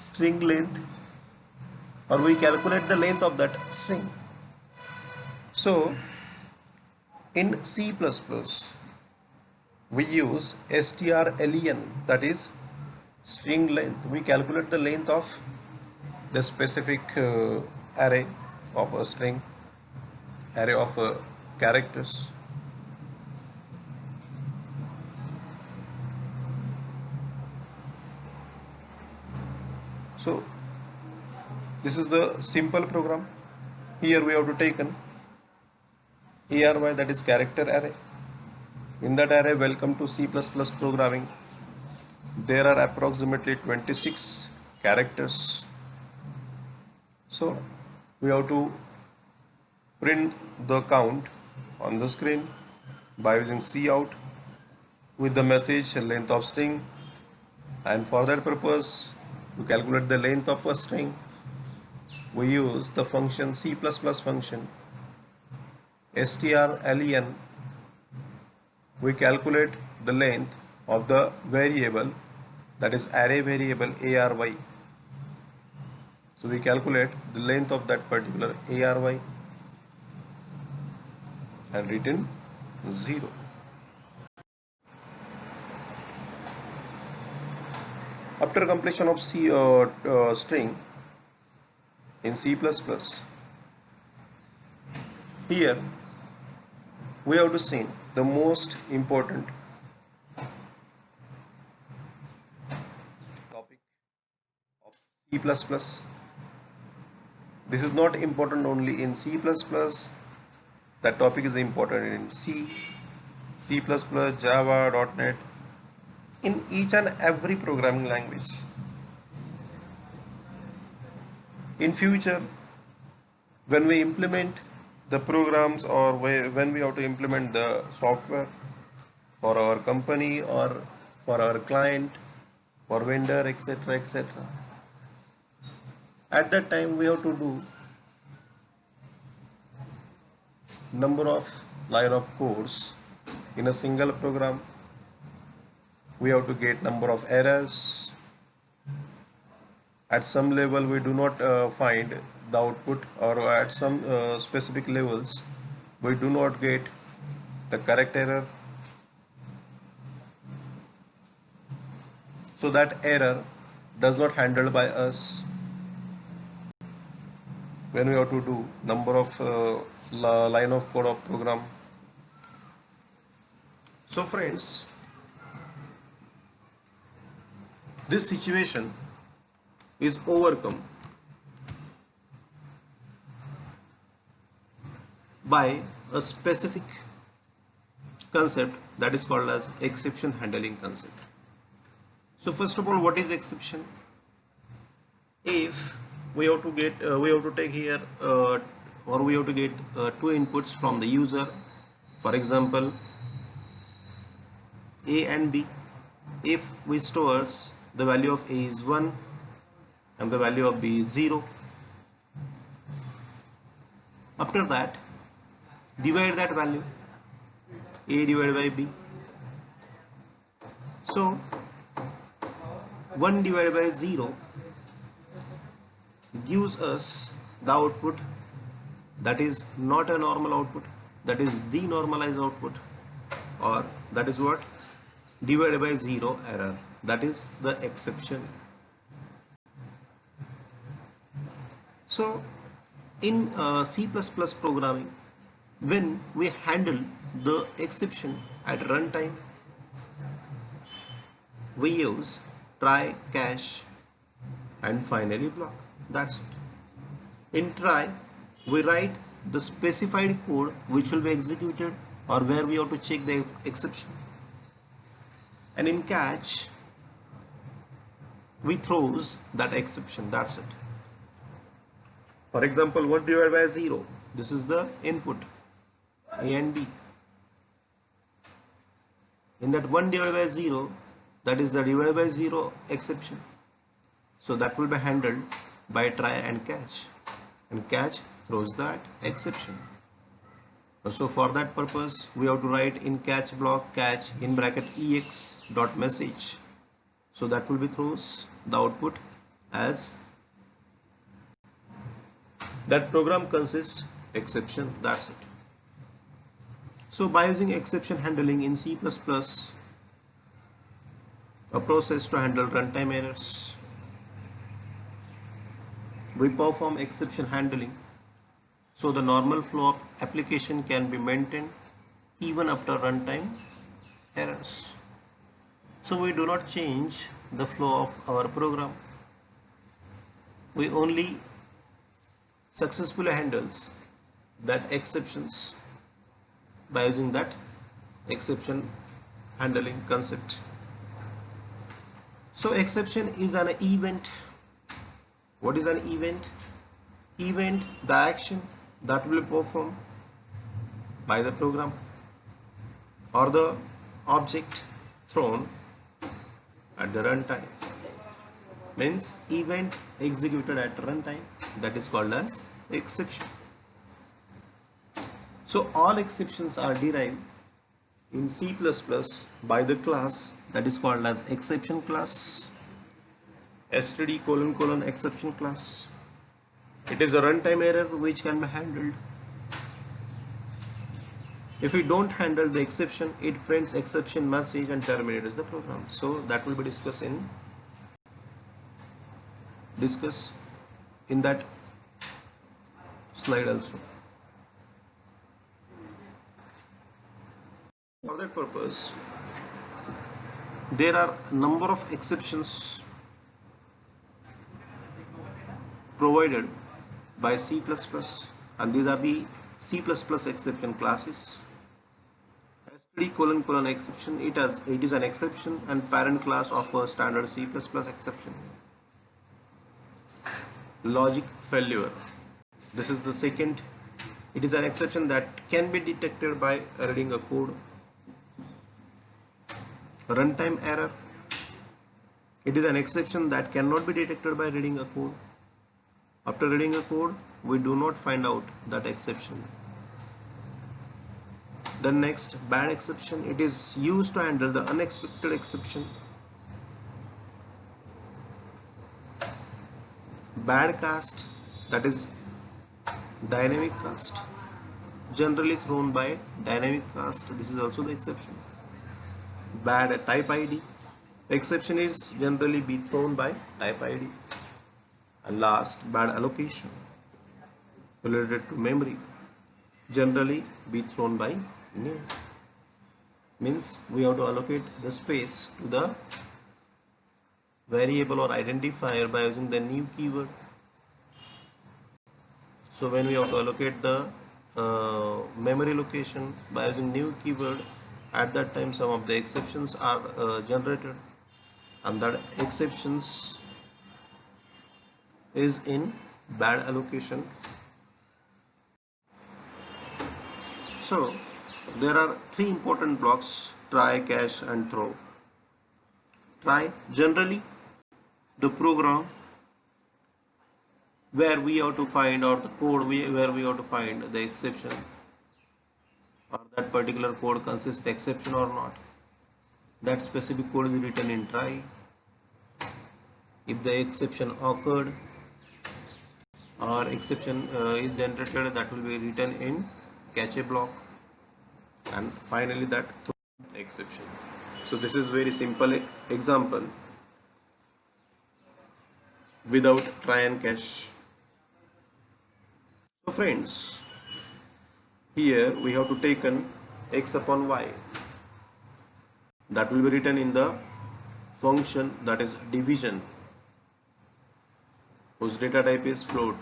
string length, or we calculate the length of that string. So in C++, we use strlen, that is string length. We calculate the length of the specific array of a string, array of characters. So this is the simple program. Here we have to take an ARY, that is character array. In that array, welcome to C++ programming. There are approximately 26 characters. So we have to print the count on the screen by using cout with the message length of string, and for that purpose, to calculate the length of a string, we use the function C++ function strlen. We calculate the length of the variable, that is array variable ARY. So we calculate the length of that particular ARY and return 0. After completion of string in C++, here we have to see the most important topic of C++. This is not important only in C++, that topic is important in C, C++, Java, .NET, in each and every programming language. In future, when we implement the programs, or when we have to implement the software for our company or for our client, for vendor, etc., etc., at that time we have to do number of line of codes in a single program. We have to get number of errors. At some level we do not find the output, or at some specific levels we do not get the correct error. So that error does not handled by us when we have to do number of line of code of program. So friends, this situation is overcome by a specific concept that is called as exception handling concept. So first of all, what is exception? If we have to get we have to take here or we have to get two inputs from the user, for example A and B. If we stores the value of A is 1 and the value of B is 0, after that divide that value, A divided by B. So 1 divided by 0 gives us the output that is not a normal output, that is the normalized output, or that is what? Divided by 0 error, that is the exception. So in C++ programming, when we handle the exception at runtime, we use try, catch, and finally block. That's it. In try, we write the specified code which will be executed, or where we have to check the exception. And in catch, we throws that exception. That's it. For example, 1 divided by 0, this is the input A and B. In that 1 divided by 0, that is the divided by 0 exception. So that will be handled by try and catch, and catch throws that exception. So for that purpose, we have to write in catch block catch in bracket ex dot message. So that will be throws the output as that program consists exception. That's it. So by using exception handling in C++, a process to handle runtime errors, we perform exception handling so the normal flow of application can be maintained even after runtime errors. So we do not change the flow of our program. We only successfully handles that exceptions by using that exception handling concept. So exception is an event. What is an event? Event, the action that will be performed by the program or the object thrown at the runtime. Means event executed at runtime, that is called as exception. So all exceptions are derived in C++ by the class that is called as exception class, std : exception class. It is a runtime error which can be handled. If we don't handle the exception, it prints exception message and terminates the program. So that will be discussed in that slide also. For that purpose, there are a number of exceptions provided by C++, and these are the C++ exception classes. std : exception, it is an exception and parent class of a standard C++ exception. Logic failure, this is the second. It is an exception that can be detected by reading a code. Runtime error, it is an exception that cannot be detected by reading a code. After reading a code, we do not find out that exception. Then next, bad exception, it is used to handle the unexpected exception. Bad cast, that is dynamic cast, generally thrown by dynamic cast. This is also the exception. Bad type ID, exception is generally be thrown by type ID. And last, bad allocation related to memory, generally be thrown by new. Means we have to allocate the space to the variable or identifier by using the new keyword. So when we have to allocate the memory location by using new keyword, at that time some of the exceptions are generated, and that exceptions is in bad allocation. So there are three important blocks: try, catch and throw. Try, generally the program where we have to find, or the code where we have to find the exception, or that particular code consists exception or not. That specific code is written in try. If the exception occurred or exception is generated, that will be written in catch block, and finally that exception. So this is very simple example without try and catch. So friends, here we have to take an x upon y, that will be written in the function that is division, whose data type is float.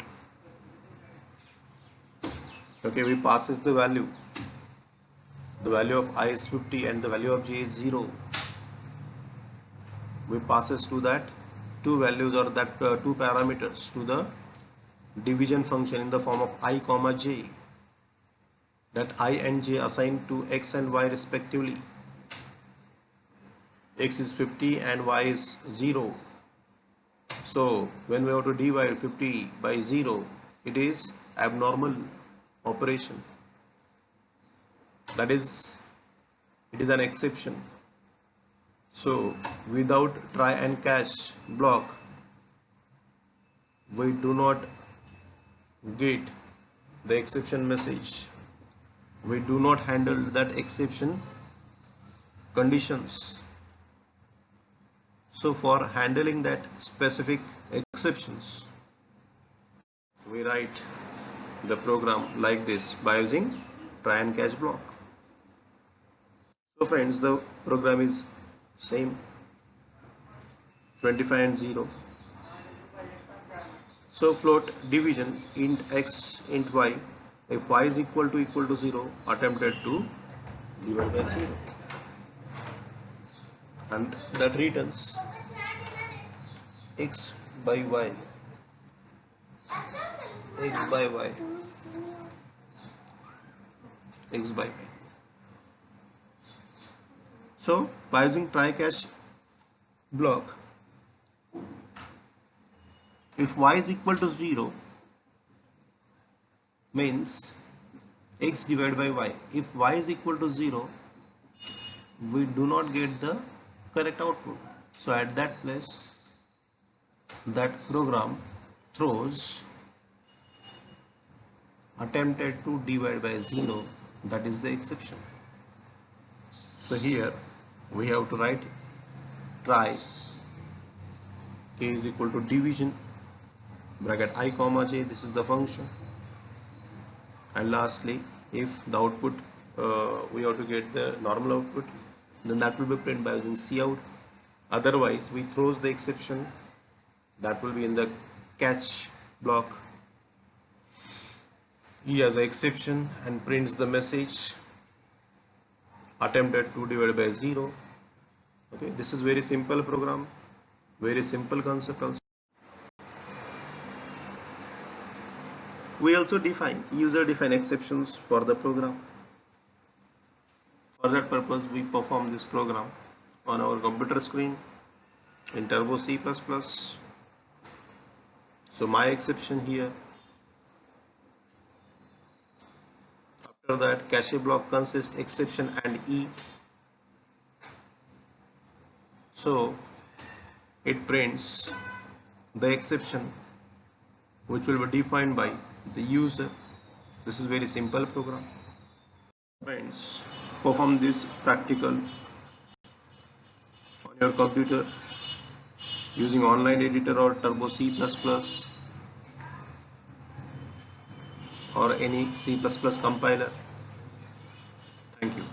Okay, we passes the value of I is 50 and the value of j is 0. We passes to that two values, or that two parameters, to the division function in the form of I comma j. That I and j assigned to x and y respectively. X is 50 and y is 0. So when we have to divide 50 by 0, it is abnormal operation. That is, it is an exception. So without try and catch block, we do not get the exception message, we do not handle that exception conditions. So for handling that specific exceptions, we write the program like this by using try and catch block. So friends, the program is same, 25 and 0. So float division int x int y, if y is equal to 0, attempted to divide by 0, and that returns x by y, x by y, x by y. So by using try catch block, if y is equal to 0 means x divided by y. If y is equal to 0, we do not get the correct output. So at that place, that program throws attempted to divide by 0, that is the exception. So here we have to write try k is equal to division bracket I comma j, this is the function, and lastly if the output we have to get the normal output, then that will be printed by using cout. Otherwise we throws the exception, that will be in the catch block. He has an exception and prints the message attempted to divide by 0. Okay, this is very simple program, very simple concept also. We also define user defined exceptions for the program. For that purpose, we perform this program on our computer screen in Turbo C++. So my exception here. After that, cache block consists exception and E. So it prints the exception which will be defined by the user. This is very simple program. Friends, perform this practical on your computer using online editor or Turbo C++ or any C++ compiler. Thank you.